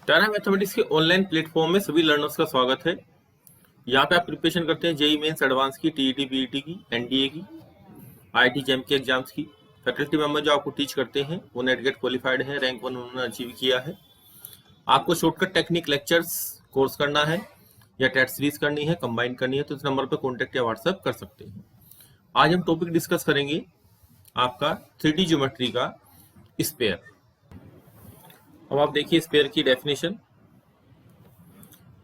Tata mathematics के online platform में सभी लर्नर्स का स्वागत है। यहाँ पे आप प्रिपरेशन करते हैं जेईई मेंस एडवांस की, टीईटी, पीईटी की, एनडीए की, आईआईटी जेम के एग्जाम्स की। फैकल्टी मेंबर जो आपको टीच करते हैं वो नेट गेट क्वालिफाइड है, रैंक 1 उन्होंने अचीव किया है। आपको शॉर्टकट टेक्निक लेक्चर्स कोर्स करना है या टेट सीरीज करनी है, कंबाइन करनी है तो इस नंबर पर कॉन्टेक्ट या व्हाट्सएप कर सकते हैं। आज हम टॉपिक डिस्कस करेंगे आपका 3D ज्योमेट्री का स्पेयर। अब आप देखिए स्पेयर की डेफिनेशन।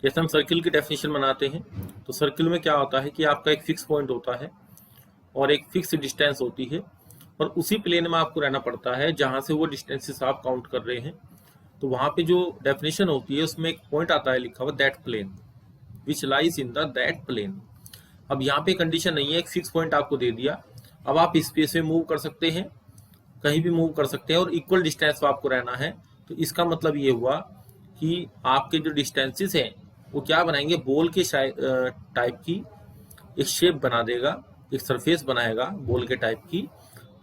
जैसे हम सर्किल की डेफिनेशन बनाते हैं तो सर्किल में क्या होता है कि आपका एक फिक्स पॉइंट होता है और एक फिक्स डिस्टेंस होती है और उसी प्लेन में आपको रहना पड़ता है जहां से वो डिस्टेंसेस आप काउंट कर रहे हैं। तो वहां पे जो डेफिनेशन होती है उसमें एक पॉइंट आता है लिखा हुआ that plane which lies in the that plane. अब यहाँ पे कंडीशन नहीं है, एक फिक्स पॉइंट आपको दे दिया, अब आप स्पेस में मूव कर सकते हैं, कहीं भी मूव कर सकते हैं और इक्वल डिस्टेंस पर आपको रहना है। तो इसका मतलब ये हुआ कि आपके जो डिस्टेंसेस हैं वो क्या बनाएंगे, बॉल के टाइप की एक शेप बना देगा, एक सरफेस बनाएगा बॉल के टाइप की।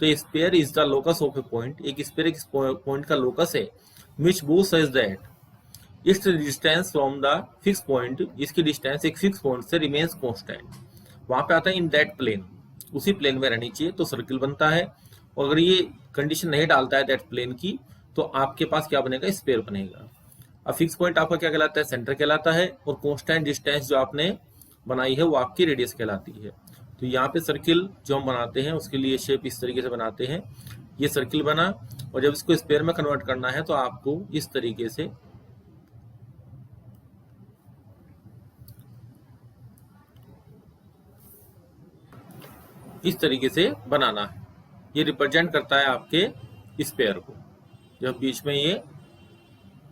तो spare is the locus of a point, एक स्पेयर एक पॉइंट का लोकस है, which move such that it's distance from the fix point, इसकी डिस्टेंस एक फिक्स पॉइंट से रिमेन्स कांस्टेंट। वहां पे आता है इन दैट प्लेन, उसी प्लेन में रहनी चाहिए तो सर्किल बनता है। और अगर ये कंडीशन नहीं डालता है दैट प्लेन की तो आपके पास क्या बनेगा, स्पेयर बनेगा। अब फिक्स पॉइंट आपका क्या कहलाता है, सेंटर कहलाता है और कांस्टेंट डिस्टेंस जो आपने बनाई है वो आपकी रेडियस कहलाती है। तो यहाँ पे सर्किल जो हम बनाते हैं उसके लिए शेप इस तरीके से बनाते हैं, ये सर्किल बना और जब इसको स्पेयर में कन्वर्ट करना है तो आपको इस तरीके से बनाना है। ये रिप्रेजेंट करता है आपके स्पेयर को जब बीच में ये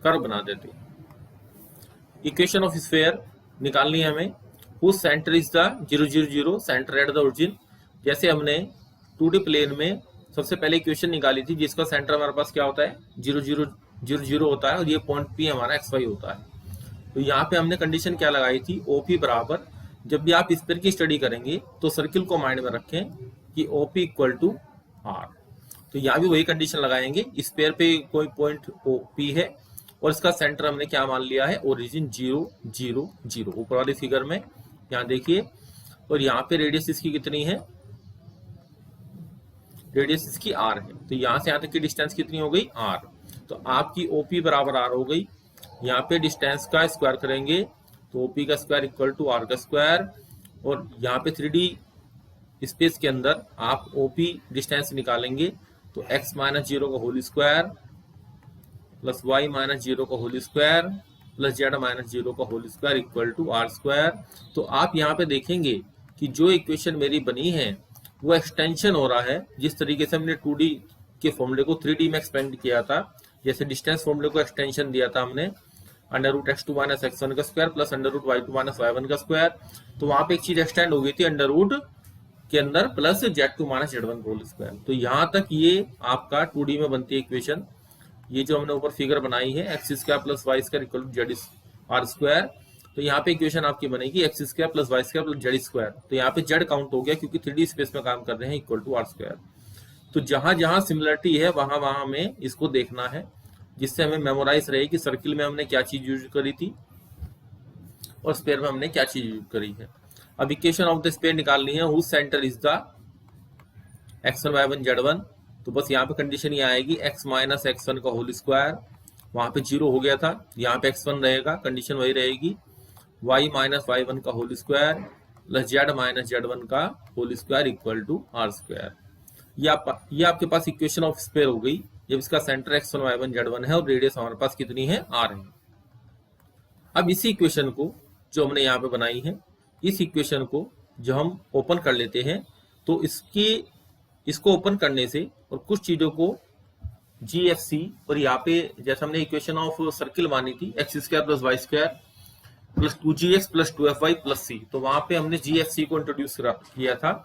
कर्व बना देते हैं। इक्वेशन ऑफ स्फीयर निकालनी है हमें, whose centre is the 0 0 0, centre at the origin. जैसे हमने 2D प्लेन में सबसे पहले इक्वेशन निकाली थी जिसका सेंटर हमारे पास क्या होता है, 0 0 0 0 होता है और ये पॉइंट P हमारा XY होता है। तो यहाँ पे हमने कंडीशन क्या लगाई थी, OP बराबर, जब भी आप स्फीयर की स्टडी करेंगे तो सर्किल को माइंड में रखें कि OP इक्वल टू R। तो यहाँ भी वही कंडीशन लगाएंगे, स्फीयर पे कोई पॉइंट OP है और इसका सेंटर हमने क्या मान लिया है, ओरिजिन 0 0 0 ऊपर वाली फिगर में यहाँ देखिए। और यहाँ पे रेडियस इसकी कितनी है, रेडियस इसकी R है। तो यहाँ से यहाँ तक की डिस्टेंस कितनी हो गई, R। तो आपकी OP बराबर R हो गई। यहाँ पे डिस्टेंस का स्क्वायर करेंगे तो OP का स्क्वायर इक्वल टू R का स्क्वायर। और यहाँ पे 3D स्पेस के अंदर आप OP डिस्टेंस निकालेंगे तो x माइनस 0 का whole square plus y minus 0 का whole square plus z minus 0 का whole square equal to R square. तो आप यहाँ पे देखेंगे कि जो इक्वेशन मेरी बनी है वो एक्सटेंशन हो रहा है, जिस तरीके से हमने 2D के फॉर्मूले को 3D में एक्सपेंड किया था। जैसे डिस्टेंस फॉर्मूले को एक्सटेंशन दिया था हमने under root x2 minus x1 का square plus under root y2 minus y1 का स्क्वायर। तो वहां पे एक चीज एक्सटेंड हो गई थी अंडर रूट के अंदर plus z2 minus z1 whole square. तो यहाँ तक ये आपका 2D में बनती है इक्वेशन। ये जो हमने ऊपर फिगर बनाई है x square plus Y square equal to z r square. तो यहाँ पे इक्वेशन आपकी बनेगी x square plus Y square plus Z square. तो यहाँ पे जेड काउंट हो गया क्योंकि 3D स्पेस में काम कर रहे हैं, इक्वल टू आर स्क्वायर। तो जहां जहां सिमिलरिटी है वहां वहां हमें इसको देखना है, जिससे हमें मेमोराइज रहे कि सर्किल में हमने क्या चीज यूज करी थी और स्पेयर में हमने क्या चीज यूज करी है। अब इक्वेशन ऑफ द स्पेयर निकालनी है, whose centre is the x1 y1 z1। तो बस यहाँ पे कंडीशन ये आएगी x माइनस x1 का होल स्क्वायर, वहां पे 0 हो गया था, यहाँ पे x1 रहेगा, कंडीशन वही रहेगी, y माइनस y1 का whole square plus z minus z1 का whole square equal to r square. ये आपके पास इक्वेशन ऑफ स्पेयर हो गई जब इसका सेंटर x1 y1 z1 है और रेडियस हमारे पास कितनी है, r है। अब इसी इक्वेशन को जो हमने यहाँ पे बनाई है, इस इक्वेशन को जो हम ओपन कर लेते हैं तो इसको ओपन करने से और कुछ चीजों को GFC, और यहाँ पे जैसे हमने इक्वेशन ऑफ सर्किल मानी थी x square plus Y square plus 2gx plus 2fy plus c, तो वहां पे हमने GFC को इंट्रोड्यूस किया था।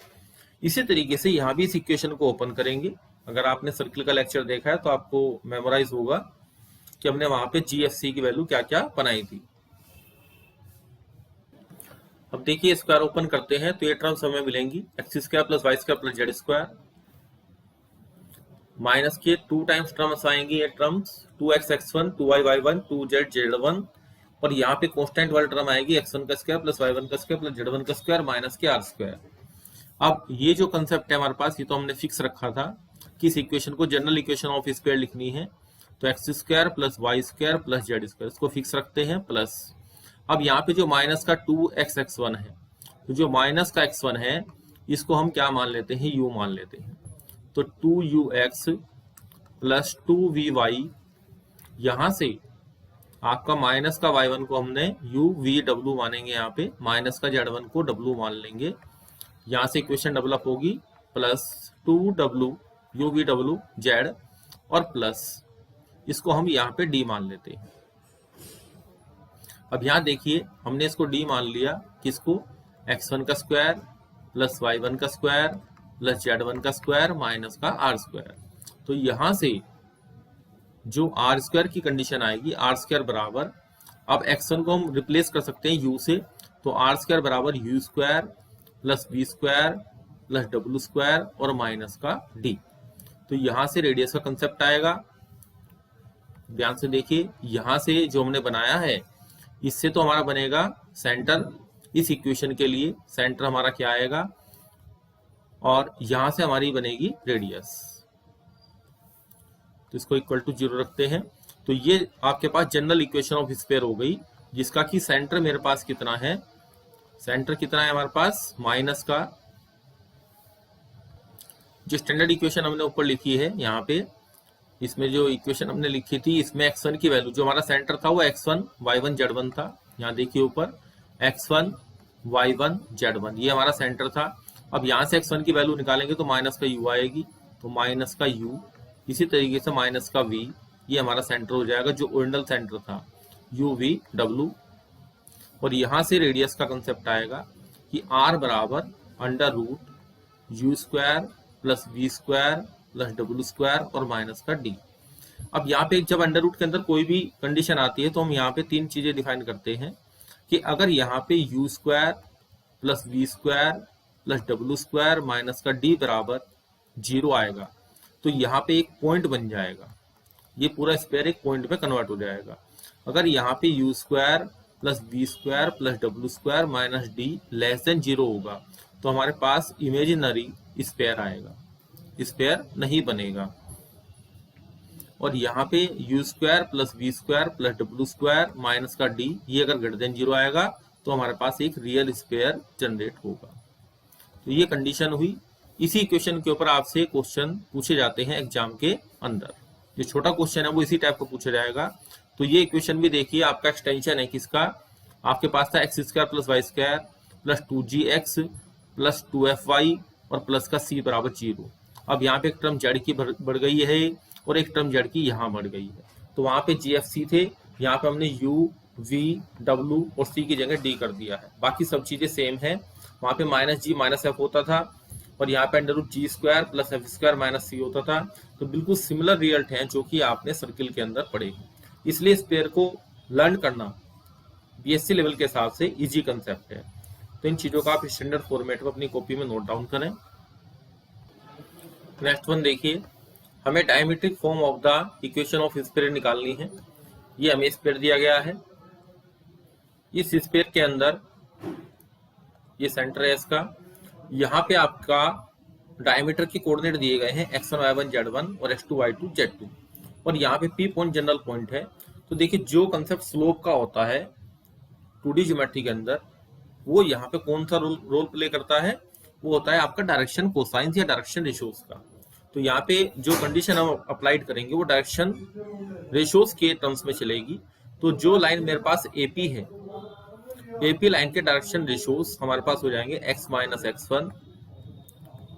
इसी तरीके से यहाँ भी इस इक्वेशन को ओपन करेंगे। अगर आपने सर्किल का लेक्चर देखा है तो आपको मेमोराइज होगा कि हमने वहां पे GFC की वैल्यू क्या क्या बनाई थी। अब देखिए स्क्वायर ओपन करते हैं तो ये टर्म्स हमें मिलेंगी x square plus Y square plus Z square minus के 2 टाइम्स टर्म्स आएंगे, ये टर्म्स 2x(x1), 2y(y1), 2z(z1), और यहाँ पे कांस्टेंट वाली टर्म आएगी x1 का स्क्वायर प्लस y1 का स्क्वायर प्लस z1 का स्क्वायर माइनस के r स्क्वायर। अब ये जो कंसेप्ट है हमारे पास, ये तो हमने फिक्स रखा था कि इस इक्वेशन को जनरल इक्वेशन ऑफ स्क्वायर लिखनी है, तो x square plus Y square plus Z square, इसको फिक्स रखते हैं प्लस। अब यहाँ पे जो माइनस का 2x(x1) है, तो जो माइनस का x1 है इसको हम क्या मान लेते हैं, u मान लेते हैं, तो 2ux प्लस 2vy, यहाँ से आपका माइनस का y1 को हमने u(v)w मानेंगे, यहाँ पे माइनस का z1 को w मान लेंगे, यहाँ से इक्वेशन डेवलप होगी प्लस 2w u(v)w) और प्लस इसको हम यहाँ पे d मान लेते हैं। अब यहाँ देखिए हमने इसको d मान लिया, किसको, x1 का स्क्वायर प्लस y1 का स्क्वायर प्लस z1 का स्क्वायर माइनस का r स्क्वायर। तो यहाँ से जो r स्क्वायर की कंडीशन आएगी, r स्क्वायर बराबर, अब x1 को हम रिप्लेस कर सकते हैं u से, तो r स्क्वायर बराबर u square plus v square plus w square और माइनस का d। तो यहाँ से रेडियस का कंसेप्ट आएगा। ध्यान से देखिए, यहाँ से जो हमने बनाया है इससे तो हमारा बनेगा सेंटर, इस इक्वेशन के लिए सेंटर हमारा क्या आएगा, और यहाँ से हमारी बनेगी रेडियस, तो इसको इक्वल टू 0 रखते हैं। तो ये आपके पास जनरल इक्वेशन ऑफ स्फीयर हो गई, जिसका कि सेंटर मेरे पास कितना है, सेंटर कितना है हमारे पास, माइनस का, जो स्टैंडर्ड इक्वेशन हमने ऊपर लिखी है यहाँ पे, इसमें जो इक्वेशन हमने लिखी थी इसमें x1 की वैल्यू, जो हमारा सेंटर था वो x1 y1 z1 था, यहाँ देखिए ऊपर x1 y1 z1 ये हमारा सेंटर था। अब यहाँ से x1 की वैल्यू निकालेंगे तो माइनस का u आएगी, तो माइनस का u, इसी तरीके से माइनस का v, ये हमारा सेंटर हो जाएगा जो ओरिजिनल सेंटर था u(v)w। और यहाँ से रेडियस का कंसेप्ट आएगा कि r बराबर under root u square plus v square plus w square और माइनस का d। अब यहाँ पे जब अंडर रूट के अंदर कोई भी कंडीशन आती है तो हम यहाँ पे 3 चीजें डिफाइन करते हैं कि अगर यहाँ पे u square plus v square plus w square minus का d बराबर 0 आएगा तो यहाँ पे एक पॉइंट बन जाएगा, ये पूरा स्क्वायर एक पॉइंट में कन्वर्ट हो जाएगा। अगर यहाँ पे u square plus v square plus w square minus d less than 0 होगा तो हमारे पास इमेजिनरी स्क्वायर आएगा, स्क्वायर नहीं बनेगा। और यहाँ पे u square plus v square plus w square minus का d, ये अगर ग्रेटर देन 0 आएगा तो हमारे पास एक रियल स्क्वायर जनरेट होगा। तो ये कंडीशन हुई। इसी इक्वेशन के ऊपर आपसे क्वेश्चन पूछे जाते हैं एग्जाम के अंदर, जो छोटा क्वेश्चन है वो इसी टाइप का पूछा जाएगा। तो ये इक्वेशन भी देखिए, आपका एक्सटेंशन है किसका, आपके पास था x square plus Y square plus 2gx plus 2fy और प्लस का c बराबर 0। अब यहाँ पे एक टर्म जेड की बढ़ गई है और एक टर्म जेड की यहाँ बढ़ गई है, तो वहां पे gfc थे, यहाँ पे हमने u v w और c की जगह d कर दिया है, बाकी सब चीजें सेम है। वहां पे माइनस g माइनस f होता था और यहाँ पे under root G square plus F square minus C होता था। तो बिल्कुल सिमिलर रिजल्ट हैं जो कि आपने सर्किल के अंदर पढ़े, इसलिए इस पेयर को लर्न करना बीएससी लेवल के हिसाब से इजी कंसेप्ट है। तो इन चीजों का आप स्टैंडर्ड फॉर्मेट में अपनी कॉपी में नोट डाउन करें। नेक्स्ट वन देखिए, हमें diametric form of the equation of sphere निकालनी है। ये हमें स्फीयर दिया गया है, इस स्फीयर के अंदर ये सेंटर है इसका, यहाँ पे आपका डायमीटर की कोऑर्डिनेट दिए गए हैं x1 y1 z1 और x2 y2 z2 और यहाँ पे p पॉइंट जनरल पॉइंट है। तो देखिए जो कंसेप्ट स्लोप का होता है 2D ज्योमेट्री के अंदर, वो यहाँ पे कौन सा रोल प्ले करता है, वो होता है आपका डायरेक्शन कोसाइंस या डायरेक्शन रेशियोज का। तो यहाँ पे जो कंडीशन हम अप्लाइड करेंगे वो डायरेक्शन रेशियोज के टर्म्स में चलेगी। तो जो लाइन मेरे पास AP है, AP लाइन के डायरेक्शन रेशियोज हमारे पास हो जाएंगे x माइनस x1,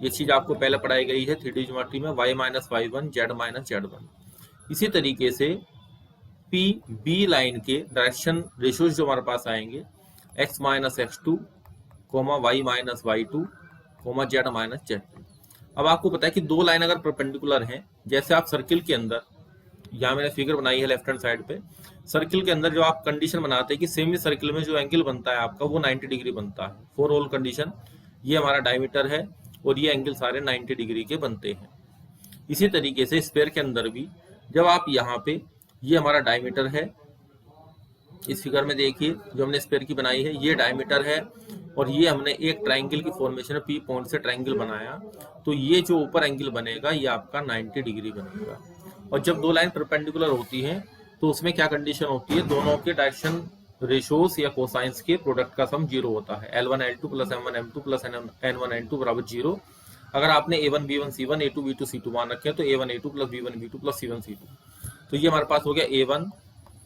ये चीज आपको पहले पढ़ाई गई है 3D ज्योमेट्री में, y minus y1 z minus z1। इसी तरीके से PB लाइन के डायरेक्शन रेशियोज जो हमारे पास आएंगे x minus x2, y minus y2, z minus z2। अब आपको पता है कि दो लाइन अगर परपेंडिकुलर हैं, जैसे आप सर्किल के अंदर, यहाँ मैंने फिगर बनाई है लेफ्ट हैंड साइड पे, सर्किल के अंदर जो आप कंडीशन बनाते हैं कि सेमी सर्किल में जो एंगल बनता है आपका वो 90 डिग्री बनता है फॉर ऑल कंडीशन। ये हमारा डायमीटर है और ये एंगल सारे 90 डिग्री के बनते हैं। इसी तरीके से स्फीयर के अंदर भी जब आप यहाँ पे, ये हमारा डायमीटर है, इस फिगर में देखिए जो हमने स्फीयर की बनाई है, ये डायमीटर है और ये हमने एक ट्रायंगल की फॉर्मेशन में पी पॉइंट से ट्रायंगल बनाया, तो ये जो ऊपर एंगल बनेगा ये आपका 90 डिग्री बनेगा। और जब दो लाइन परपेंडिकुलर होती हैं तो उसमें क्या कंडीशन होती है, दोनों के डायरेक्शन रेशोस या कोसाइंस के प्रोडक्ट का सम 0 होता है। L1 L2 plus M1 M2 plus N1 N2 बराबर 0। अगर आपने A1 B1 C1 A2 B2 C2 मान रखे हैं तो A1 A2 plus B1 B2 plus C1 C2। तो ये हमारे पास हो गया A1।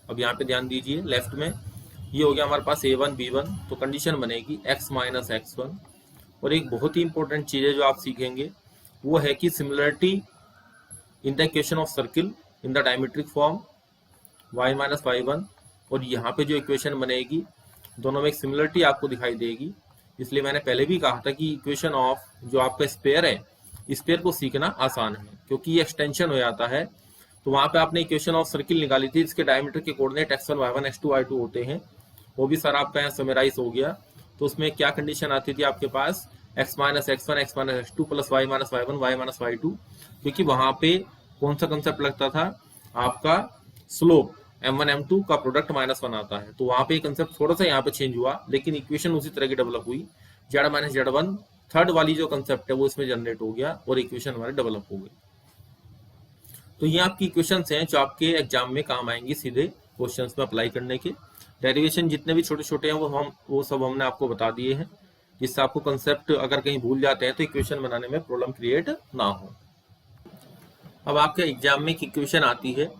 अब यहाँ पे ध्यान दीजिए लेफ्ट में, ये हो गया हमारे पास A1 B1। तो कंडीशन बनेगी x माइनस x1। और एक बहुत ही इंपॉर्टेंट चीज है जो आप सीखेंगे वो है कि similarity in the equation of circle in the diametric form y minus y1। और यहाँ पे जो इक्वेशन बनेगी दोनों में एक सिमिलरिटी आपको दिखाई देगी। इसलिए मैंने पहले भी कहा था कि इक्वेशन ऑफ जो आपका स्पेयर है, स्पेयर को सीखना आसान है क्योंकि ये एक्सटेंशन हो जाता है। तो वहां पे आपने इक्वेशन ऑफ सर्किल निकाली थी, इसके डायमीटर के coordinate x1 y1 x2 y2 होते हैं, वो भी सारा आपका यहाँ समराइज हो गया। तो उसमें क्या कंडीशन आती थी आपके पास, x minus x1 x minus x2 plus y minus y1 y minus y2, क्योंकि वहां पे कौन सा कंसेप्ट लगता था, आपका स्लोप m1 m2 का प्रोडक्ट -1 आता है। तो वहां पे कंसेप्ट थोड़ा सा यहाँ पे चेंज हुआ, लेकिन इक्वेशन उसी तरह की डेवलप हुई। z माइनस z1 थर्ड वाली जो कंसेप्ट है वो इसमें जनरेट हो गया और इक्वेशन हमारे डेवलप हो गई। तो ये आपकी इक्वेशंस हैं जो आपके एग्जाम में काम आएंगी सीधे क्वेश्चंस में अप्लाई करने के। डेरिवेशन जितने भी छोटे छोटे हैं वो सब हमने आपको बता दिए हैं, जिससे आपको कंसेप्ट अगर कहीं भूल जाते हैं तो इक्वेशन बनाने में प्रॉब्लम क्रिएट ना हो। अब आपके एग्जाम में एक इक्वेशन आती है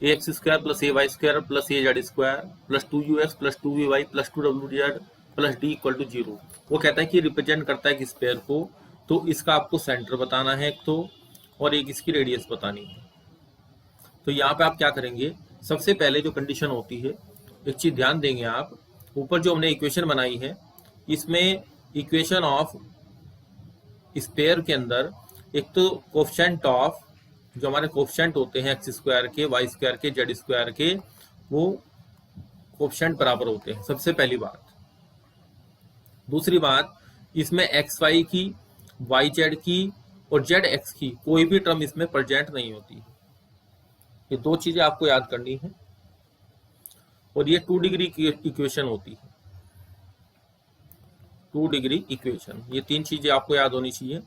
ax square plus ay square plus az square plus 2ux plus 2vy plus 2wz plus d equal to 0। वो कहता है कि रिप्रेजेंट करता है कि स्पेयर को, तो इसका आपको सेंटर बताना है एक तो, और एक इसकी रेडियस बतानी है। तो यहाँ पे आप क्या करेंगे, सबसे पहले जो कंडीशन होती है, एक चीज ध्यान देंगे आप, ऊपर जो हमने इक्वेशन बनाई है इसमें इक्वेशन ऑफ स्पेयर के अंदर एक तो कोफिशिएंट ऑफ, जो हमारे कोफिशिएंट होते हैं एक्स स्क्वायर के, वाई स्क्वायर के, जेड स्क्वायर के, वो कोफिशिएंट बराबर होते हैं, सबसे पहली बात। दूसरी बात, इसमें एक्स वाई की, वाई जेड की और जेड एक्स की कोई भी टर्म इसमें प्रेजेंट नहीं होती। ये दो चीजें आपको याद करनी है। और ये 2 डिग्री की इक्वेशन होती है, 2 डिग्री इक्वेशन, ये तीन चीजें आपको याद होनी चाहिए।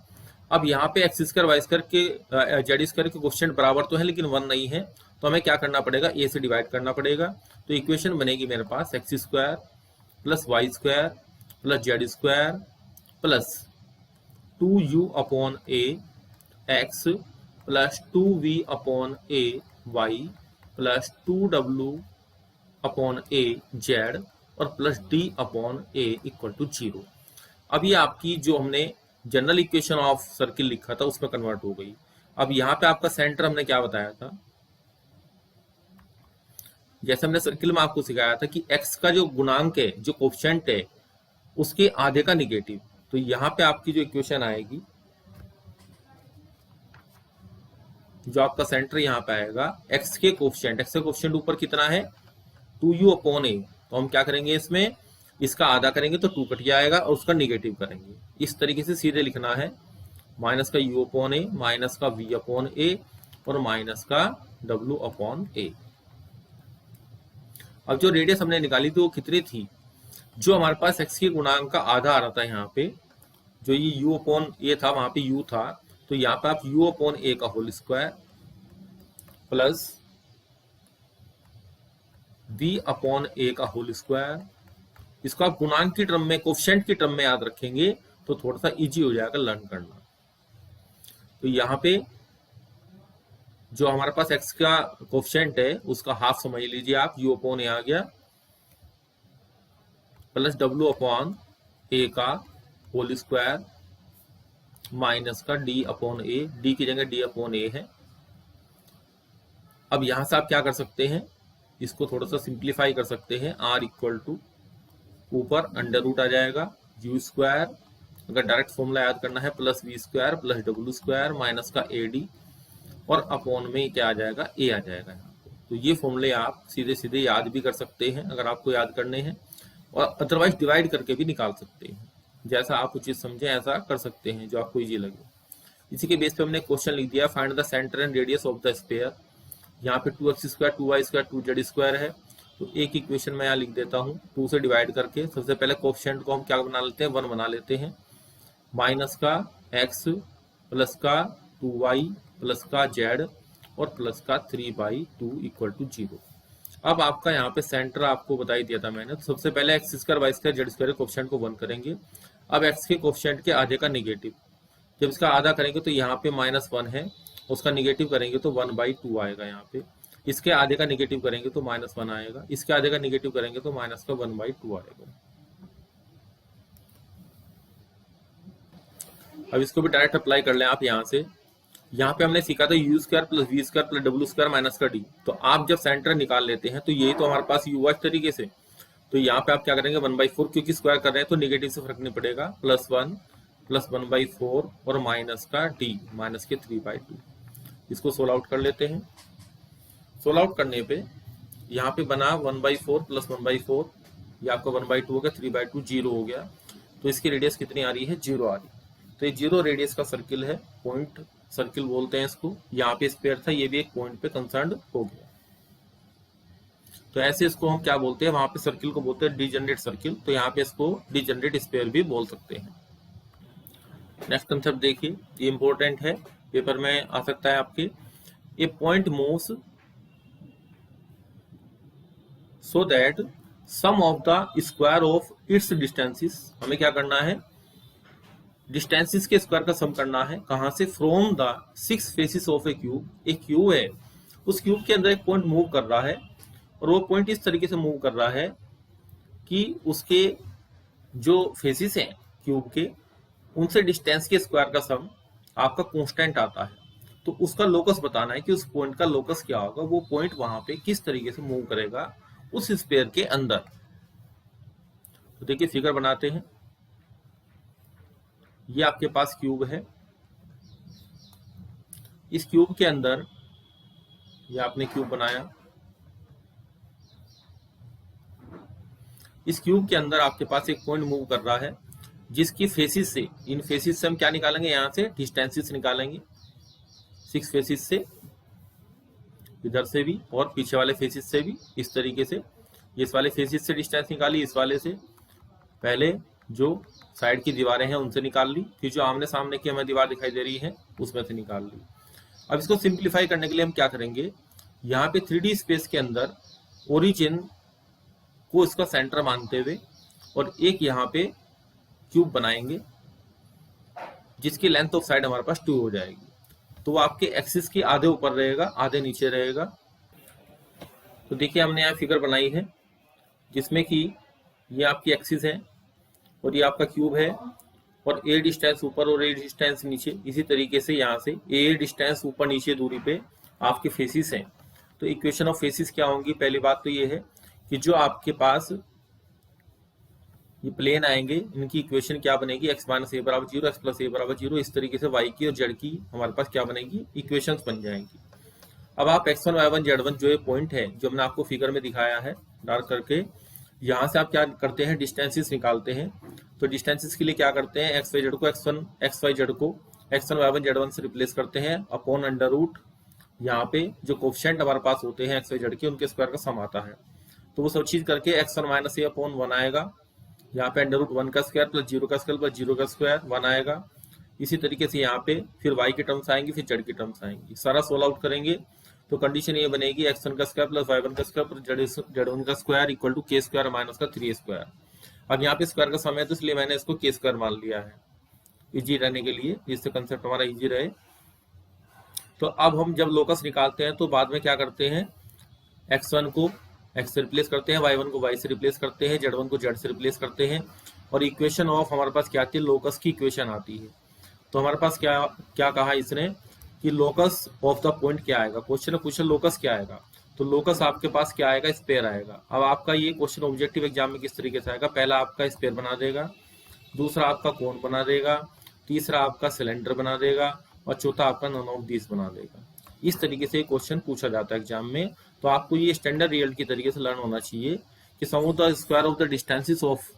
अब यहाँ पे एक्स स्क्वायर वाई स्क्वायर के जेड स्क्वायर के कोफिशिएंट बराबर तो है लेकिन 1 नहीं है, तो हमें क्या करना पड़ेगा, ए से डिवाइड करना पड़ेगा। तो इक्वेशन बनेगी मेरे पास x square plus Y square plus Z square plus 2u upon a x plus 2v upon a y plus 2w upon a z और plus d upon a equal to 0। अब ये आपकी जो हमने जनरल इक्वेशन ऑफ सर्किल लिखा था उसमें convert हो गई। अब यहाँ पे आपका सेंटर हमने क्या बताया था, जैसे हमने सर्किल में आपको सिखाया था कि x का जो गुणांक है, जो कोफिशिएंट है, उसके आधे का निगेटिव। तो यहाँ पे आपकी जो इक्वेशन आएगी, जो आपका सेंटर यहाँ पे आएगा, x के कोफिशिएंट ऊपर कितना है 2u अपॉन ए, तो हम क्या करेंगे, इसमें इसका आधा करेंगे तो 2 कट आएगा और उसका निगेटिव करेंगे। इस तरीके से सीधे लिखना है, माइनस का u अपॉन ए, माइनस का v अपॉन ए और माइनस का w अपॉन ए। अब जो रेडियस हमने निकाली थी वो कितनी थी, जो हमारे पास x के गुणांक का आधा आ रहा था, यहाँ पे जो ये u अपॉन ए था वहां पे u था, तो यहाँ पे आप u अपॉन ए का whole square plus v upon a का होल स्क्वायर, इसको आप गुणांक की टर्म में, कोफिशिएंट की टर्म में याद रखेंगे तो थोड़ा सा इजी हो जाएगा लर्न करना। तो यहाँ पे जो हमारे पास x का कोफिशिएंट है उसका हाफ समझ लीजिए आप, u अपॉन ए आ गया प्लस w अपॉन ए का होल स्क्वायर माइनस का d अपॉन ए, d की जगह d अपॉन ए है। अब यहां से आप क्या कर सकते हैं, इसको थोड़ा सा सिंप्लीफाई कर सकते हैं, r इक्वल टू ऊपर अंडर रूट आ जाएगा u स्क्वायर, अगर डायरेक्ट फॉर्मूला याद करना है, plus v square plus w square minus का ad और अपॉन में क्या आ जाएगा, a आ जाएगा यहाँ पे। तो ये फॉर्मूले आप सीधे सीधे याद भी कर सकते हैं अगर आपको याद करने हैं, और अदरवाइज डिवाइड करके भी निकाल सकते हैं, जैसा आप उचित समझें ऐसा कर सकते हैं जो आपको इजी लगे। इसी के बेस पे हमने क्वेश्चन लिख दिया, find the centre and radius of the sphere. यहाँ पे 2x², 2y², 2z² है, तो एक इक्वेशन मैं यहाँ लिख देता हूँ 2 से डिवाइड करके। सबसे पहले कोफिशिएंट को हम क्या बना लेते हैं, 1 बना लेते हैं, माइनस का x प्लस का 2y प्लस का z और प्लस का 3/2 इक्वल टू 0। अब आपका यहाँ पे सेंटर आपको बता ही दिया था मैंने, तो सबसे पहले x² y² z² कोफिशिएंट को 1 करेंगे। अब x के कोफिशिएंट के आधे का निगेटिव, जब इसका आधा करेंगे तो यहाँ पे -1 है, उसका निगेटिव करेंगे तो 1/2 आएगा। यहाँ पे इसके आधे का निगेटिव करेंगे तो -1 आएगा, इसके आधे का निगेटिव करेंगे तो -1/2 आएगा। अब इसको भी डायरेक्ट अप्लाई कर लें आप यहाँ से। यहाँ पे हमने सीखा था u² + v² + w² माइनस का d। तो आप जब सेंटर निकाल लेते हैं तो यही तो हमारे पास u हुआ इस तरीके से। तो यहाँ पे आप क्या करेंगे, 1/4, क्योंकि स्क्वायर कर रहे हैं तो निगेटिव से फर्क नहीं पड़ेगा, +1 + 1/4 और माइनस का d, माइनस के 3/2। इसको सोल्व आउट कर लेते हैं। सोल्व आउट करने पे यहाँ पे बना 1/4 + 1/4, ये आपका 1/2 हो गया, 3/2 0 हो गया। तो इसकी रेडियस कितनी आ रही है, 0 आ रही है। तो ये 0 रेडियस का सर्किल है, पॉइंट सर्किल बोलते हैं इसको। यहाँ पे स्फीयर था, ये भी एक पॉइंट पे कंसर्न्ड हो गया। तो ऐसे इसको हम क्या बोलते हैं, वहां पे सर्किल को बोलते हैं डिजनरेट सर्किल, तो यहाँ पे इसको डिजनरेट स्फीयर भी बोल सकते हैं। नेक्स्ट कंसेप्ट देखिए, ये इंपॉर्टेंट है, पेपर में आ सकता है आपके। A point moves so that sum of the square of its distances, हमें क्या करना है, डिस्टेंसेस के स्क्वायर का सम करना है। कहां से, from the 6 faces of a cube. एक क्यूब है, उस क्यूब के अंदर एक पॉइंट मूव कर रहा है, और वो पॉइंट इस तरीके से मूव कर रहा है कि उसके जो फेसेस हैं क्यूब के, उनसे डिस्टेंस के स्क्वायर का सम आपका कांस्टेंट आता है। तो उसका लोकस बताना है कि उस पॉइंट का लोकस क्या होगा, वो पॉइंट वहां पे किस तरीके से मूव करेगा उस स्फीयर के अंदर। तो देखिए फिगर बनाते हैं। ये आपके पास क्यूब है, इस क्यूब के अंदर ये आपने क्यूब बनाया, इस क्यूब के अंदर आपके पास एक पॉइंट मूव कर रहा है, जिसकी फेसिस से, इन फेसिस से हम क्या निकालेंगे, यहां से डिस्टेंसेस निकालेंगे, 6 फेसिस से, इधर से भी और पीछे वाले फेसिस से भी। इस तरीके से इस वाले फेसिस से डिस्टेंस निकाली, इस वाले से पहले जो साइड की दीवारें हैं उनसे निकाल ली, फिर जो आमने सामने की हमें दीवार दिखाई दे रही है उसमें से निकाल ली। अब इसको सिंप्लीफाई करने के लिए हम क्या करेंगे, यहाँ पे 3D स्पेस के अंदर ओरिजिन को इसका सेंटर मानते हुए और एक यहाँ पे क्यूब बनाएंगे, जिसकी लेंथ ऑफ साइड हमारे पास 2 हो जाएगी। तो वो आपके एक्सिस के आधे ऊपर रहेगा, आधे नीचे रहेगा। तो देखिए हमने यहाँ फिगर बनाई है, जिसमें कि ये आपकी एक्सिस है और ये आपका क्यूब है, और ए डिस्टेंस ऊपर और ए डिस्टेंस नीचे। इसी तरीके से यहाँ से ए डिस्टेंस ऊपर नीचे दूरी पे आपके फेसिस हैं। तो इक्वेशन ऑफ फेसिस क्या होंगी, पहली बात तो ये है कि जो आपके पास ये प्लेन आएंगे, इनकी इक्वेशन क्या बनेगी, x - a = 0, x + a = 0। इस तरीके से y की और z की हमारे पास क्या बनेगी, इक्वेशंस बन जाएंगी। अब आप x1 y1 z1 जो ये पॉइंट है, जो हमने आपको फिगर में दिखाया है डार्क करके, यहाँ से आप क्या करते हैं, डिस्टेंसेस निकालते हैं। तो डिस्टेंसेस के लिए क्या करते हैं, एक्स वाई जेड को x1 y1 z1 से रिप्लेस करते हैं अपॉन अंडर रूट, यहाँ पे जो कोफिशिएंट हमारे पास होते हैं x y z के, उनके स्क्वायर का सम आता है। तो वो सब चीज करके x1 - a/1 आएगा, यहाँ पे अंडर रूट 1 का स्क्वायर प्लस 0 का स्क्वायर प्लस 0 का स्क्वायर 1 आएगा। इसी तरीके से यहाँ पे फिर y की टर्म्स आएंगी, फिर z की टर्म्स आएंगी। सारा सोल्व आउट करेंगे तो कंडीशन ये बनेगी, x1 का स्क्वायर प्लस y1 का स्क्वायर प्लस z1 का square equal to k square minus का 3a²। अब यहाँ पे स्क्वायर का सम है तो इसलिए मैंने इसको k स्क्वायर मान लिया है, इजी रहने के लिए, जिससे कंसेप्ट हमारा इजी रहे। तो अब हम जब लोकस निकालते हैं तो बाद में क्या करते हैं, x1 को x से रिप्लेस करते हैं, y1 को y से रिप्लेस करते हैं, z1 को z से रिप्लेस करते हैं, और इक्वेशन ऑफ हमारे पास क्या आती है, लोकस की इक्वेशन आती है। तो हमारे पास क्या क्या कहा इसने कि लोकस ऑफ द पॉइंट क्या आएगा, क्वेश्चन में पूछा लोकस क्या आएगा, तो लोकस आपके पास क्या आएगा, स्पेयर आएगा। अब आपका ये क्वेश्चन ऑब्जेक्टिव एग्जाम में किस तरीके से आएगा, पहला आपका स्पेयर बना देगा, दूसरा आपका कोन बना देगा, तीसरा आपका सिलेंडर बना देगा, और चौथा आपका नॉन ऑफ दिस बना देगा। इस तरीके से क्वेश्चन पूछा जाता है एग्जाम में। तो आपको ये स्टैंडर्ड रिजल्ट की तरीके से लर्न होना चाहिए कि sum of the square of the distances of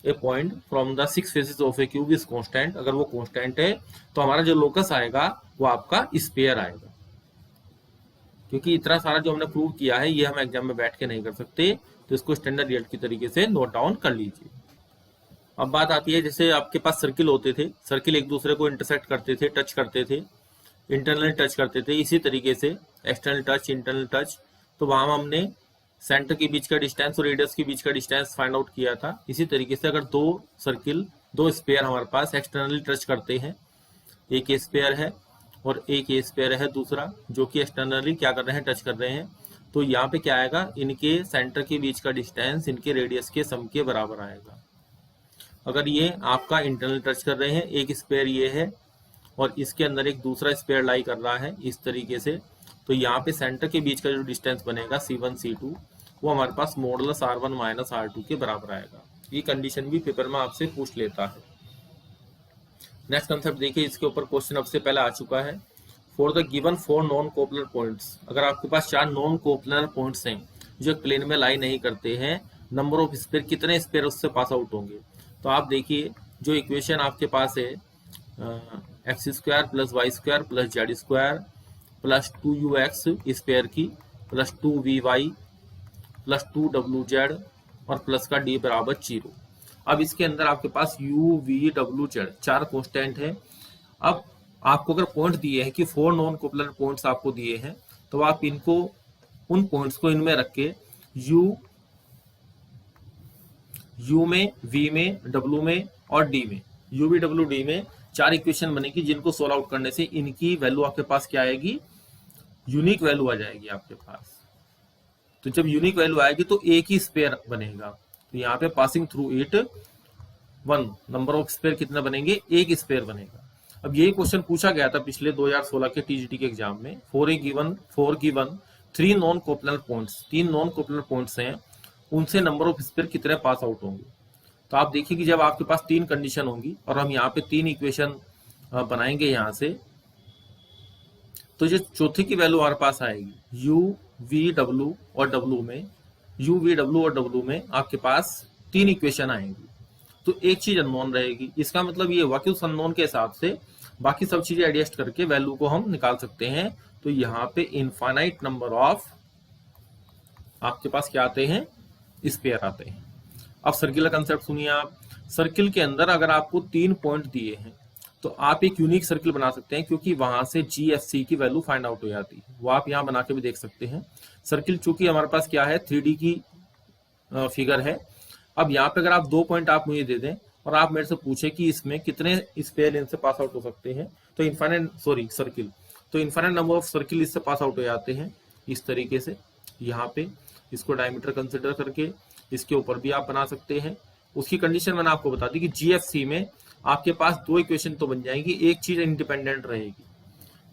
a point from the 6 faces of a cube is constant, अगर वो कांस्टेंट है तो हमारा जो लोकस आएगा वो आपका स्फीयर आएगा। क्योंकि इतना सारा जो हमने प्रूव किया है ये हम एग्जाम में बैठ के नहीं कर सकते, तो इसको स्टैंडर्ड रिजल्ट की तरीके से नोट डाउन कर लीजिए। अब बात आती है, जैसे आपके पास सर्किल होते थे, सर्किल एक दूसरे को इंटरसेक्ट करते थे, टच करते थे, इंटरनल टच करते थे, इसी तरीके से एक्सटर्नल टच, इंटरनल टच, तो वहां हमने सेंटर के बीच का डिस्टेंस और रेडियस के बीच का डिस्टेंस फाइंड आउट किया था। इसी तरीके से अगर दो सर्किल, दो स्पेयर हमारे पास एक्सटर्नली टच करते हैं, एक ये स्पेयर है और एक ये स्पेयर है दूसरा, जो कि एक्सटर्नली क्या कर रहे हैं, टच कर रहे हैं, तो यहाँ पे क्या आएगा, इनके सेंटर के बीच का डिस्टेंस इनके रेडियस के सम के बराबर आएगा। अगर ये आपका इंटरनल टच कर रहे हैं, एक स्पेयर ये है और इसके अंदर एक दूसरा स्पेयर लाई कर रहा है इस तरीके से, तो यहाँ पे सेंटर के बीच का जो डिस्टेंस बनेगा C1 C2 वो हमारे पास मॉडुलस R1 माइनस R2 के बराबर आएगा। ये कंडीशन भी पेपर में आपसे पूछ लेता है। नेक्स्ट कंसेप्ट देखिए, इसके ऊपर क्वेश्चन अब से पहले आ चुका है। For the given 4 non coplanar points, अगर आपके पास 4 नॉन कोप्लर पॉइंट्स हैं जो प्लेन में लाई नहीं करते हैं, नंबर ऑफ स्पेयर, कितने स्पेयर उससे पास आउट होंगे। तो आप देखिए जो इक्वेशन आपके पास है x² plus y² plus z² plus 2ux sphere की प्लस 2vy प्लस 2wz और प्लस का d बराबर 0। अब इसके अंदर आपके पास u v w z 4 constant है। अब आपको अगर पॉइंट दिए हैं कि 4 नॉन कोप्लर पॉइंट्स आपको दिए हैं, तो आप इनको, उन पॉइंट्स को इनमें रख के u में, v में, w में और d में, u v w d में 4 इक्वेशन बनेगी, जिनको सोल्व आउट करने से इनकी वैल्यू आपके पास क्या आएगी, यूनिक वैल्यू आ जाएगी आपके पास। तो जब यूनिक वैल्यू आएगी तो एक ही स्पेयर बनेगा, तो यहाँ पे passing through it 1, number of sphere कितना बनेंगे, एक स्पेयर बनेगा। अब यही क्वेश्चन पूछा गया था पिछले 2016 के टीजीटी के एग्जाम में। For given 3 non coplanar points, 3 non coplanar points हैं, उनसे नंबर ऑफ स्पेयर कितने पास आउट होंगे। तो आप देखिए कि जब आपके पास 3 कंडीशन होंगी और हम यहाँ पे 3 इक्वेशन बनाएंगे यहाँ से, तो जो चौथी की वैल्यू हमारे पास आएगी u v w और w में, u v w और w में आपके पास 3 इक्वेशन आएंगी, तो एक चीज अननोन रहेगी। इसका मतलब ये हुआ कि उस अननोन के हिसाब से बाकी सब चीजें एडजस्ट करके वैल्यू को हम निकाल सकते हैं। तो यहाँ पे इनफाइनाइट नंबर ऑफ आपके पास क्या आते हैं, स्पेयर आते हैं। अब सर्किलर कंसेप्ट सुनिए आप। सर्किल के अंदर अगर आपको 3 पॉइंट दिए हैं तो आप एक यूनिक सर्किल बना सकते हैं, क्योंकि वहां से GFC की वैल्यू फाइंड आउट हो जाती है। वो आप यहाँ बना के भी देख सकते हैं। सर्किल चूंकि हमारे पास क्या है, 3D की फिगर है। अब यहाँ पे अगर आप 2 पॉइंट आप मुझे दे दें और आप मेरे से पूछे कि इसमें कितने स्पेयर इनसे पास आउट हो सकते हैं, तो सर्किल, तो इनफाइनाइट नंबर ऑफ सर्किल इससे पास आउट हो जाते हैं इस तरीके से। यहाँ पे इसको डायमीटर कंसिडर करके इसके ऊपर भी आप बना सकते हैं। उसकी कंडीशन मैंने आपको बता दी कि GFC में आपके पास 2 इक्वेशन तो बन जाएंगी, एक चीज इंडिपेंडेंट रहेगी।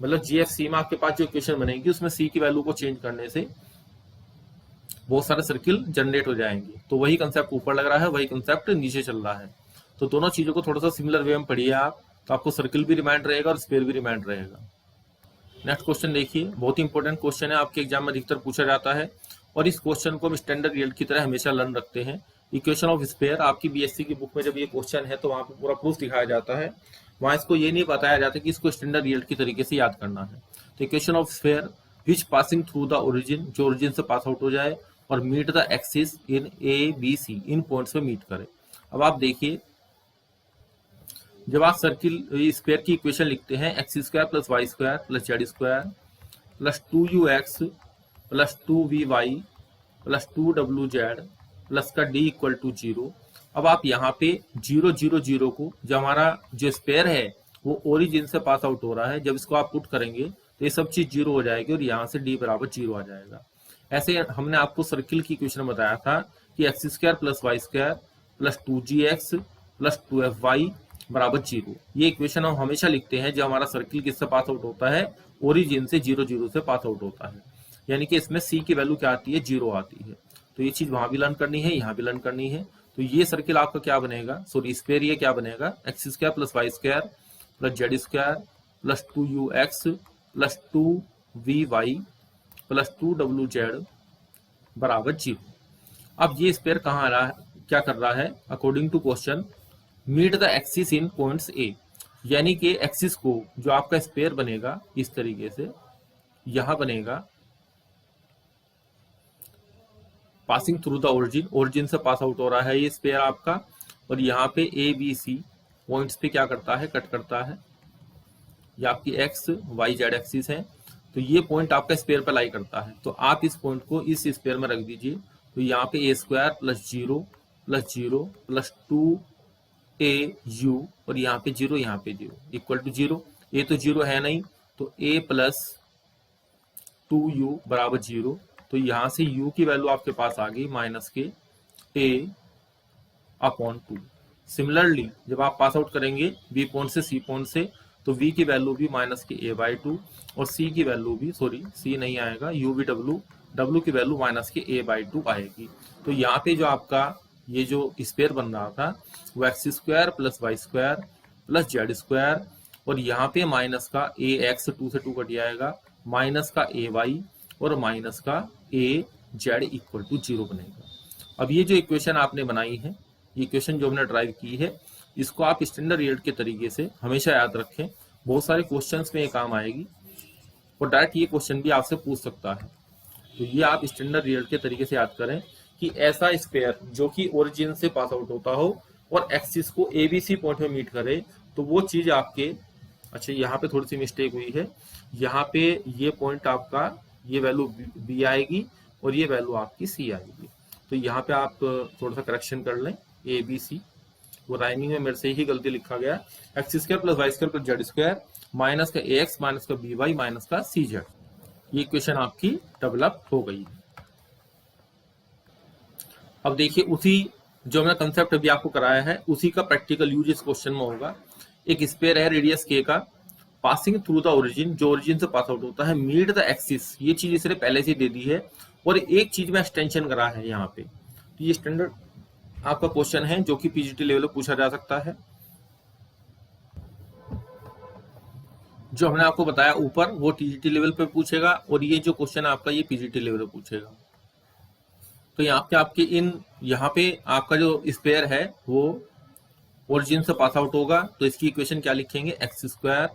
मतलब GFC में आपके पास जो इक्वेशन बनेगी उसमें C की वैल्यू को चेंज करने से बहुत सारे सर्किल जनरेट हो जाएंगे। तो वही कंसेप्ट ऊपर लग रहा है, वही कंसेप्ट नीचे चल रहा है। तो दोनों चीजों को थोड़ा सा सिमिलर वे में पढ़िए आप, तो आपको सर्किल भी रिमाइंड रहेगा और स्पेयर भी रिमाइंड रहेगा। नेक्स्ट क्वेश्चन देखिए, बहुत ही इंपॉर्टेंट क्वेश्चन है, आपके एग्जाम में अधिकतर पूछा जाता है और इस क्वेश्चन को हम स्टैंडर्ड रिजल्ट की तरह हमेशा लर्न रखते हैं। इक्वेशन ऑफ स्पेयर, आपकी BSc की बुक में जब ये क्वेश्चन है तो वहां पे पूरा प्रूफ दिखाया जाता है। वहां इसको ये नहीं बताया जाता कि इसको स्टैंडर्ड रिजल्ट की तरीके से याद करना है। तो equation of sphere which passing through the origin, जो ओरिजिन से पास आउट हो जाए और meet the axis in ABC, in points पे मीट करे। अब आप देखिए, जब आप सर्किल स्पेयर की इक्वेशन लिखते हैं x² plus y² plus z² plus 2ux plus 2vy plus 2wz plus का d इक्वल टू 0। अब आप यहाँ पे 0 0 0 को, जो हमारा जो स्पेयर है वो ओरिजिन से पास आउट हो रहा है, जब इसको आप पुट करेंगे तो ये सब चीज 0 हो जाएगी और यहाँ से d बराबर 0 आ जाएगा। ऐसे हमने आपको सर्किल की इक्वेशन बताया था कि x² plus y² plus 2gx plus 2fy बराबर 0। ये इक्वेशन हम हमेशा लिखते हैं जब हमारा सर्किल किससे पास आउट होता है, ओरिजिन से 0 0 से पास आउट होता है। यानी कि इसमें C की वैल्यू क्या आती है, 0 आती है। तो ये चीज वहां भी लर्न करनी है, यहाँ भी लर्न करनी है। तो ये सर्किल आपका क्या बनेगा, सॉरी स्पेयर ये क्या बनेगा, x² plus y² plus z² plus 2ux plus 2vy plus 2wz बराबर 0। अब ये स्पेयर कहाँ आ रहा है, क्या कर रहा है, according to question meet the axis in points A, यानी कि एक्सिस को जो आपका स्पेयर बनेगा इस तरीके से यहां बनेगा, passing through the origin, origin से पास आउट हो रहा है ये स्पेयर आपका, और यहाँ पे ए बी सी पॉइंट्स पे क्या करता है, कट करता है। ये आपकी एक्स वाई जेड एक्सिस है, तो ये पॉइंट आपका स्पेयर पे लाई करता है, तो आप इस पॉइंट को इस स्पेयर में रख दीजिए। तो यहाँ पे a square plus zero plus 2au, और यहाँ पे zero equal to zero. A तो जीरो है नहीं, तो a प्लस 2u बराबर जीरो। तो यहां से u की वैल्यू आपके पास आ गई माइनस के a अपॉन 2। सिमिलरली जब आप पास आउट करेंगे b पॉइंट से c पॉइंट से, तो v की वैल्यू भी माइनस के a बाई 2, और c की वैल्यू भी, सॉरी c नहीं आएगा, u भी w की वैल्यू माइनस के a बाई 2 आएगी। तो यहाँ पे जो आपका ये जो स्पेयर बन रहा था वो x square plus Y square plus Z square, और यहाँ पे माइनस का ए एक्स 2 से 2 कट जाएगा, माइनस का ए वाई और माइनस का ए जेड इक्वल टू 0 बनेगा। अब ये जो इक्वेशन आपने बनाई है, ये इक्वेशन जो हमने ड्राइव की है, इसको आप स्टैंडर्ड रिजल्ट के तरीके से हमेशा याद रखें, बहुत सारे क्वेश्चंस में ये काम आएगी, और डायरेक्ट ये क्वेश्चन भी आपसे पूछ सकता है। तो ये आप स्टैंडर्ड रिजल्ट के तरीके से याद करें कि ऐसा स्पेयर जो कि ओरिजिन से पास आउट होता हो और एक्सिस को एबीसी पॉइंट में मीट करे, तो वो चीज आपके, अच्छा यहाँ पे थोड़ी सी मिस्टेक हुई है, यहाँ पे ये पॉइंट आपका ये वैल्यू बी आएगी और ये वैल्यू आपकी सी आएगी। तो यहाँ पे आप थोड़ा सा करेक्शन कर लें, ए बी सी, वो राइमिंग में मेरे से ही गलती लिखा गया, X square plus Y square plus Z square minus का ए एक्स माइनस का बी वाई माइनस का सी जेड, ये इक्वेशन आपकी डेवलप हो गई। अब देखिए उसी जो हमने कंसेप्ट अभी आपको कराया है उसी का प्रैक्टिकल यूज इस क्वेश्चन में होगा। एक स्पेयर है रेडियस के का, पासिंग थ्रू द ओरिजिन, जो ओरिजिन से पास आउट होता है, मीट द एक्सिस, ये चीज इसने पहले से दे दी है, और एक चीज में एक्सटेंशन करा है यहाँ पे। तो ये स्टैंडर्ड आपका क्वेश्चन है जो कि पीजीटी लेवल पे पूछा जा सकता है। जो हमने आपको बताया ऊपर वो टीजीटी लेवल पे पूछेगा, और ये जो क्वेश्चन आपका ये पीजीटी लेवल पे पूछेगा। तो यहाँ पे आपके यहाँ पे आपका जो स्पेयर है वो ओरिजिन से पास आउट होगा, तो इसकी इक्वेशन क्या लिखेंगे, X square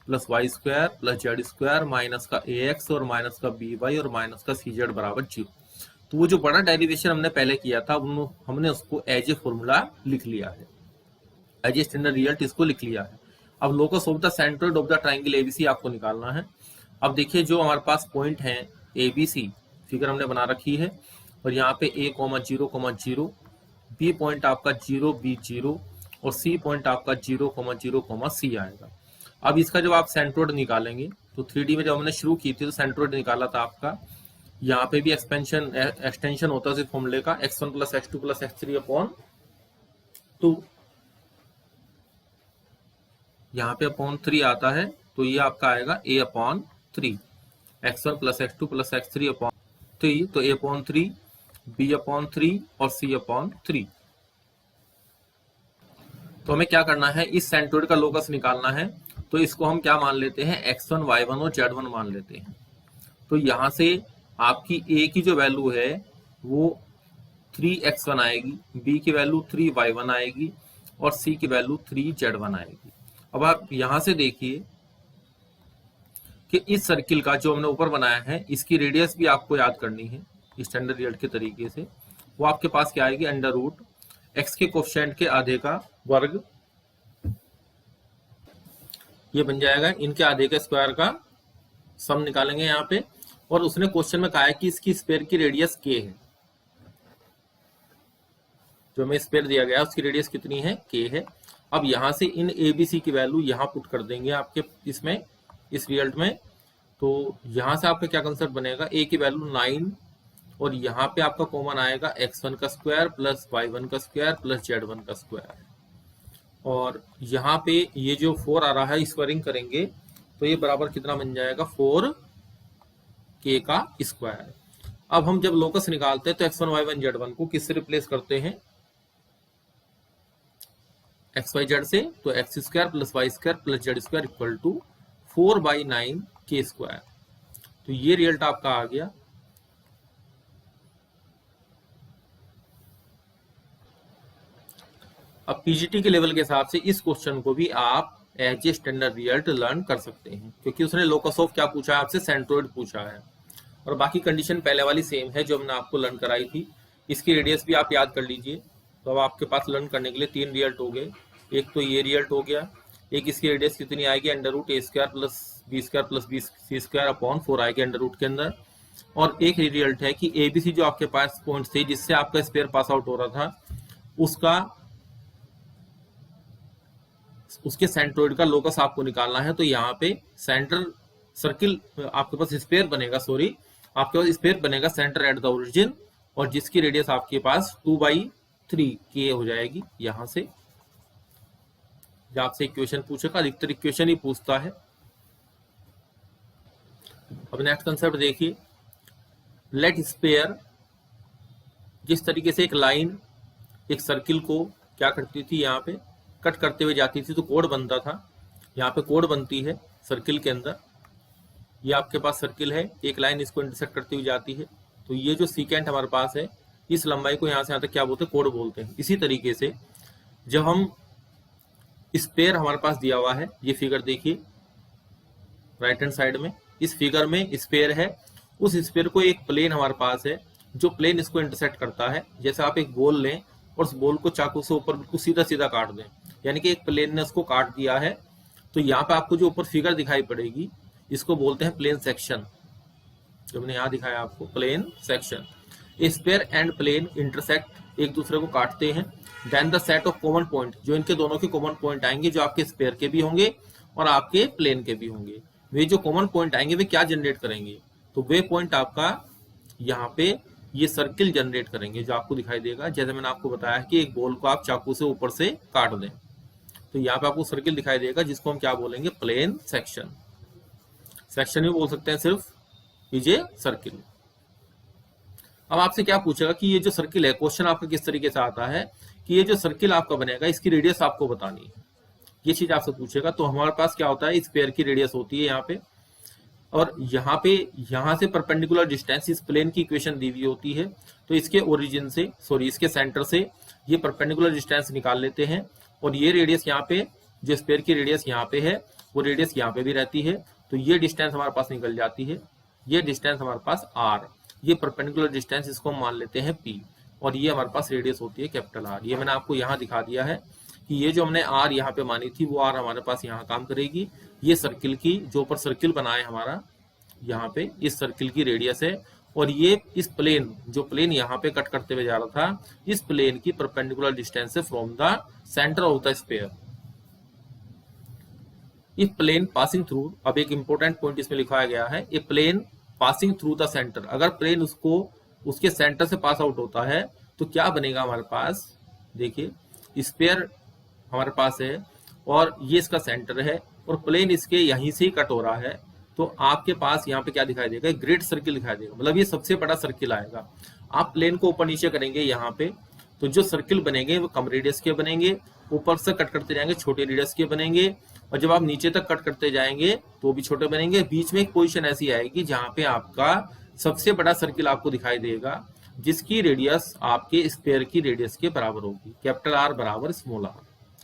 plus Y square plus Z square minus का ए एक्स और माइनस का बी वाई और माइनस का सी जेड बराबर 0। तो वो जो बड़ा डेरिवेशन हमने पहले किया था हमने उसको एज ए फॉर्मूला लिख लिया है, एज ए स्टैंडर्ड रिजल्ट इसको लिख लिया है। अब locus of the centroid of the triangle ABC आपको निकालना है। अब देखिए जो हमारे पास पॉइंट है एबीसी, फिगर हमने बना रखी है, और यहाँ पे a, 0, बी पॉइंट आपका 0, B 0, और सी पॉइंट आपका 0, 0, C आएगा। अब इसका जब आप सेंट्रोइड निकालेंगे, तो 3D में जब हमने शुरू की थी तो सेंट्रोइड निकाला था आपका, यहाँ पे भी एक्सटेंशन होता है फॉर्मूले का, x1 plus x2 plus x3 upon 2, यहाँ पे अपॉन 3 आता है, तो ये आपका आएगा a upon 3, x1 plus x2 plus x3 upon 3, तो a अपॉन 3, b अपॉन 3 और c अपॉन 3। तो हमें क्या करना है, इस सेंट्रोइड का लोकस निकालना है, तो इसको हम क्या मान लेते हैं, x1, y1 और z1 मान लेते हैं। तो यहां से आपकी a की जो वैल्यू है वो 3x1 आएगी, b की वैल्यू 3y1 आएगी और c की वैल्यू 3z1 आएगी। अब आप यहां से देखिए कि इस सर्किल का जो हमने ऊपर बनाया है इसकी रेडियस भी आपको याद करनी है स्टैंडर्ड रिजल्ट के तरीके से। वो आपके पास क्या आएगी, अंडर रूट एक्स के कोफिशिएंट के आधे का वर्ग, ये बन जाएगा इनके आधे के स्क्वायर का सम निकालेंगे यहाँ पे। और उसने क्वेश्चन में कहा है कि इसकी स्पेयर की रेडियस के है, जो हमें स्पेयर दिया गया उसकी रेडियस कितनी है, के है। अब यहां से इन एबीसी की वैल्यू यहां पुट कर देंगे आपके इसमें इस रिजल्ट में। तो यहां से आपका क्या कंसेप्ट बनेगा, ए की वैल्यू 9 और यहाँ पे आपका कॉमन आएगा x1 का स्क्वायर प्लस y1 का स्क्वायर प्लस z1 का स्क्वायर, और यहाँ पे ये जो 4 आ रहा है स्क्वायरिंग करेंगे तो ये बराबर कितना बन जाएगा, 4k का स्क्वायर। अब हम जब लोकस निकालते हैं तो x1 y1 z1 को किससे रिप्लेस करते हैं, एक्स वाई जेड से, तो x square plus Y square plus Z square equal to 4/9 के स्क्वायर। तो ये रिजल्ट आपका आ गया। अब पीजीटी के लेवल के हिसाब से इस क्वेश्चन को भी आप as a standard result learn कर सकते हैं, क्योंकि उसने लोकस ऑफ क्या पूछा है आपसे, सेंट्रोइड पूछा है, और बाकी कंडीशन पहले वाली सेम है जो हमने आपको लर्न कराई थी। इसकी रेडियस भी आप याद कर लीजिए। तो अब आपके पास लर्न करने के लिए 3 रिजल्ट हो गए। एक तो ये रिजल्ट हो गया, एक इसकी रेडियस कितनी आएगी, √a² + b² + bc² अपॉन 4 आएगी अंडर रूट के अंदर। और एक रिजल्ट है कि एबीसी जो आपके पास पॉइंट थे जिससे आपका स्पेयर पास आउट हो रहा था, उसके सेंट्रोइड का लोकस आपको निकालना है। तो यहाँ पे सेंटर सर्किल आपके पास स्पेयर बनेगा, आपके पास स्पेयर बनेगा सेंटर एट द ओरिजिन, और जिसकी रेडियस आपके पास 2/3 के हो जाएगी। यहां से जब आपसे इक्वेशन पूछेगा, अधिकतर इक्वेशन ही पूछता है। अब नेक्स्ट कंसेप्ट देखिए, लेट स्पेयर। जिस तरीके से एक लाइन एक सर्किल को क्या करती थी, यहाँ पे कट करते हुए जाती थी तो कोड बनता था। यहाँ पे कोड बनती है सर्किल के अंदर। ये आपके पास सर्किल है, एक लाइन इसको इंटरसेक्ट करती हुई जाती है। तो ये जो सीकेंट हमारे पास है, इस लंबाई को यहाँ से यहाँ तक क्या बोलते हैं, कोड बोलते हैं। इसी तरीके से जब हम स्पेयर हमारे पास दिया हुआ है, ये फिगर देखिए राइट हैंड साइड में, इस फिगर में स्पेयर है। उस स्पेयर को एक प्लेन हमारे पास है, जो प्लेन इसको इंटरसेक्ट करता है। जैसे आप एक बॉल लें और उस बॉल को चाकू से ऊपर बिल्कुल सीधा सीधा काट दें, यानी कि एक प्लेन ने उसको काट दिया है। तो यहाँ पे आपको जो ऊपर फिगर दिखाई पड़ेगी, इसको बोलते हैं प्लेन सेक्शन। जो मैंने यहाँ दिखाया आपको, plane section. Sphere and plane intersect, एक दूसरे को काटते हैं। Then the set of common point, जो इनके दोनों के कॉमन पॉइंट आएंगे, जो आपके स्पेयर के भी होंगे और आपके प्लेन के भी होंगे। वे जो कॉमन पॉइंट आएंगे वे क्या जनरेट करेंगे, तो वे पॉइंट आपका यहाँ पे ये सर्किल जनरेट करेंगे, जो आपको दिखाई देगा। जैसे मैंने आपको बताया कि एक बॉल को आप चाकू से ऊपर से काट दें, तो यहाँ पे आपको सर्किल दिखाई देगा, जिसको हम क्या बोलेंगे, प्लेन सेक्शन। सेक्शन भी बोल सकते हैं सिर्फ, कीजिए सर्किल। अब आपसे क्या पूछेगा कि ये जो सर्किल है, क्वेश्चन आपका किस तरीके से आता है कि ये जो सर्किल आपका बनेगा, इसकी रेडियस आपको बतानी है, ये चीज आपसे पूछेगा। तो हमारे पास क्या होता है, स्पेयर की रेडियस होती है यहाँ पे, और यहाँ से परपेंडिकुलर डिस्टेंस इस प्लेन की इक्वेशन दी हुई होती है। तो इसके ओरिजिन से, इसके सेंटर से ये परपेंडिकुलर डिस्टेंस निकाल लेते हैं, और ये रेडियस यहाँ पे, जो स्पेयर की रेडियस यहाँ पे है, वो रेडियस यहाँ पे भी रहती है। तो ये डिस्टेंस हमारे पास निकल जाती है, ये डिस्टेंस हमारे पास r, ये परपेंडिकुलर डिस्टेंस इसको हम मान लेते हैं p, और ये हमारे पास रेडियस होती है कैपिटल R। ये मैंने आपको यहाँ दिखा दिया है कि ये जो हमने r यहाँ पे मानी थी, वो r हमारे पास यहाँ काम करेगी। ये सर्किल की, जो ऊपर सर्किल बना है हमारा यहाँ पे, इस सर्किल की रेडियस है, और ये इस प्लेन, जो प्लेन यहाँ पे कट करते हुए जा रहा था, इस प्लेन की परपेंडिकुलर डिस्टेंस है from the centre of the sphere. If plane passing through, अब एक इंपॉर्टेंट पॉइंट इसमें लिखा गया है, a plane passing through the centre. अगर प्लेन उसको उसके सेंटर से पास आउट होता है तो क्या बनेगा हमारे पास, देखिए स्पेयर हमारे पास है और ये इसका सेंटर है, और प्लेन इसके यहीं से ही कट हो रहा है। तो आपके पास यहाँ पे क्या दिखाई देगा, ग्रेट सर्किल दिखाई देगा, मतलब ये सबसे बड़ा सर्किल आएगा। आप प्लेन को ऊपर नीचे करेंगे यहाँ पे, तो जो सर्किल बनेंगे वो कम रेडियस के बनेंगे, ऊपर से कट करते जाएंगे छोटे रेडियस के बनेंगे, और जब आप नीचे तक कट करते जाएंगे तो भी छोटे बनेंगे। बीच में एक पोजीशन ऐसी आएगी जहां पे आपका सबसे बड़ा सर्किल आपको दिखाई देगा, जिसकी रेडियस आपके स्पेयर की रेडियस के बराबर होगी, कैपिटल R बराबर स्मॉल r,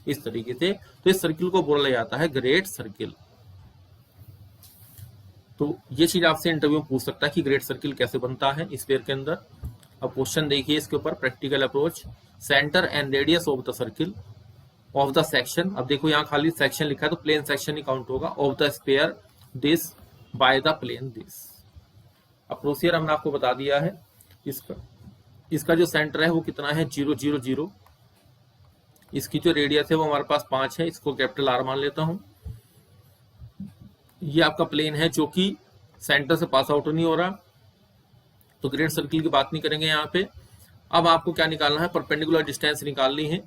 इस तरीके से। तो इस सर्किल को बोला जाता है ग्रेट सर्किल। तो ये चीज आपसे इंटरव्यू में पूछ सकता है कि ग्रेट सर्किल कैसे बनता है स्पेयर के अंदर। अब क्वेश्चन देखिए इसके ऊपर, practical approach. Centre and radius of the circle of the section. अब देखो यहाँ खाली सेक्शन लिखा है तो प्लेन सेक्शन ही काउंट होगा, of the sphere this by the plane this. अब प्रोसीजर हमने आपको बता दिया है। इसका जो सेंटर है वो कितना है, 0 0 0। इसकी जो रेडियस है वो हमारे पास 5 है, इसको कैपिटल R मान लेता हूं। ये आपका प्लेन है जो कि सेंटर से पास आउट नहीं हो रहा, तो ग्रेट सर्किल की बात नहीं करेंगे यहाँ पे। अब आपको क्या निकालना है, परपेंडिकुलर डिस्टेंस निकालनी है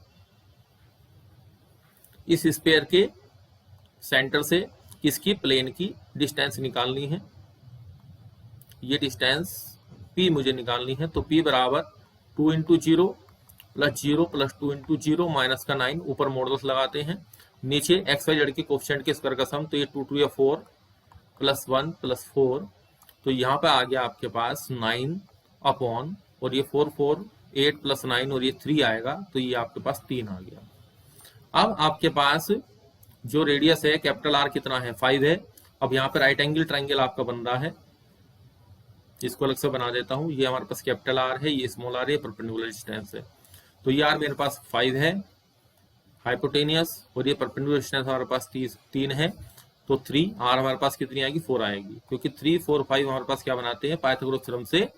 इस स्पेयर के सेंटर से, किसकी, प्लेन की डिस्टेंस निकालनी है। ये डिस्टेंस P मुझे निकालनी है। तो P बराबर 2 × 0 + 0 + 2 × 0 माइनस का 9, ऊपर मॉडल्स लगाते हैं, नीचे XYZ के कोएफिशिएंट के स्क्वायर का सम, तो ये 2 2 या 4 + 1 + 4, तो यहाँ पे आ गया आपके पास 9 अपॉन, और ये 4 4 8 + 9 और ये 3 आएगा, तो ये आपके पास 3 आ गया। अब आपके पास जो रेडियस है कैपिटल आर कितना है 5 है। अब यहाँ पे राइट एंगल ट्राइंगल आपका बन रहा है, इसको अलग से बना देता हूँ। ये हमारे पास कैपिटल आर है, ये स्मॉल आर है, परपेंडिकुलर डिस्टेंस है। तो ये आर मेरे पास 5 है हाइपोटेनियस, और ये परपेंडिकुलर डिस्टेंस हमारे पास 3 है। तो 3 आर हमारे पास कितनी आएगी 4 आएगी, क्योंकि 3 4 5 हमारे पास क्या बनाते हैं पाइथागोरस थ्योरम से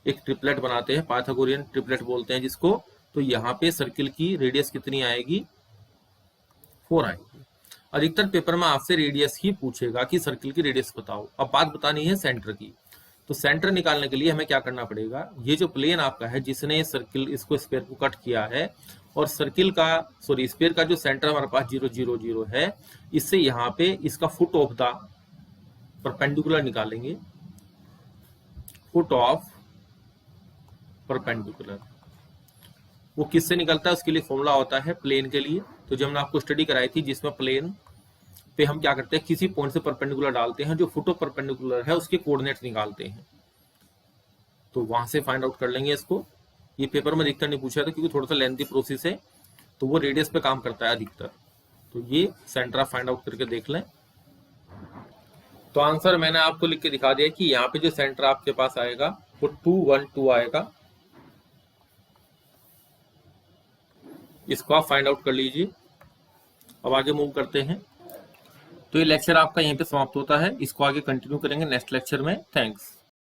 एक ट्रिपलेट बनाते हैं, पाइथागोरियन ट्रिपलेट बोलते हैं जिसको। तो यहाँ पे सर्किल की रेडियस कितनी आएगी 4 आएगी। अधिकतर पेपर में आपसे रेडियस ही पूछेगा कि सर्किल की रेडियस बताओ। अब बात बतानी है सेंटर की। तो सेंटर निकालने के लिए हमें क्या करना पड़ेगा, ये जो प्लेन आपका है जिसने सर्किल इसको स्फीयर को कट किया है, और सर्किल का स्फीयर का जो सेंटर हमारे पास 0 0 0 है, इससे यहाँ पे इसका फुट ऑफ द परपेंडिकुलर निकालेंगे, फुट ऑफ परपेंडिकुलर। वो किससे निकलता है, उसके लिए फॉर्मूला होता है प्लेन के लिए। तो जब हमने आपको स्टडी कराई थी जिसमें प्लेन पे हम क्या करते हैं किसी पॉइंट से परपेंडिकुलर डालते हैं, जो फुट ऑफ परपेंडिकुलर है उसके कोऑर्डिनेट्स निकालते हैं। तो वहां से फाइंड आउट कर लेंगे इसको। ये पेपर में अधिकतर नहीं पूछा था क्योंकि थोड़ा सा लेंथी प्रोसेस है, तो वो रेडियस पे काम करता है अधिकतर। तो ये सेंटर फाइंड आउट करके देख लें। तो आंसर मैंने आपको लिख के दिखा दिया कि यहाँ पे जो सेंटर आपके पास आएगा वो 2 1 2 आएगा। इसको आप फाइंड आउट कर लीजिए। अब आगे मूव करते हैं। तो ये लेक्चर आपका यहीं पे समाप्त होता है, इसको आगे कंटिन्यू करेंगे नेक्स्ट लेक्चर में। थैंक्स।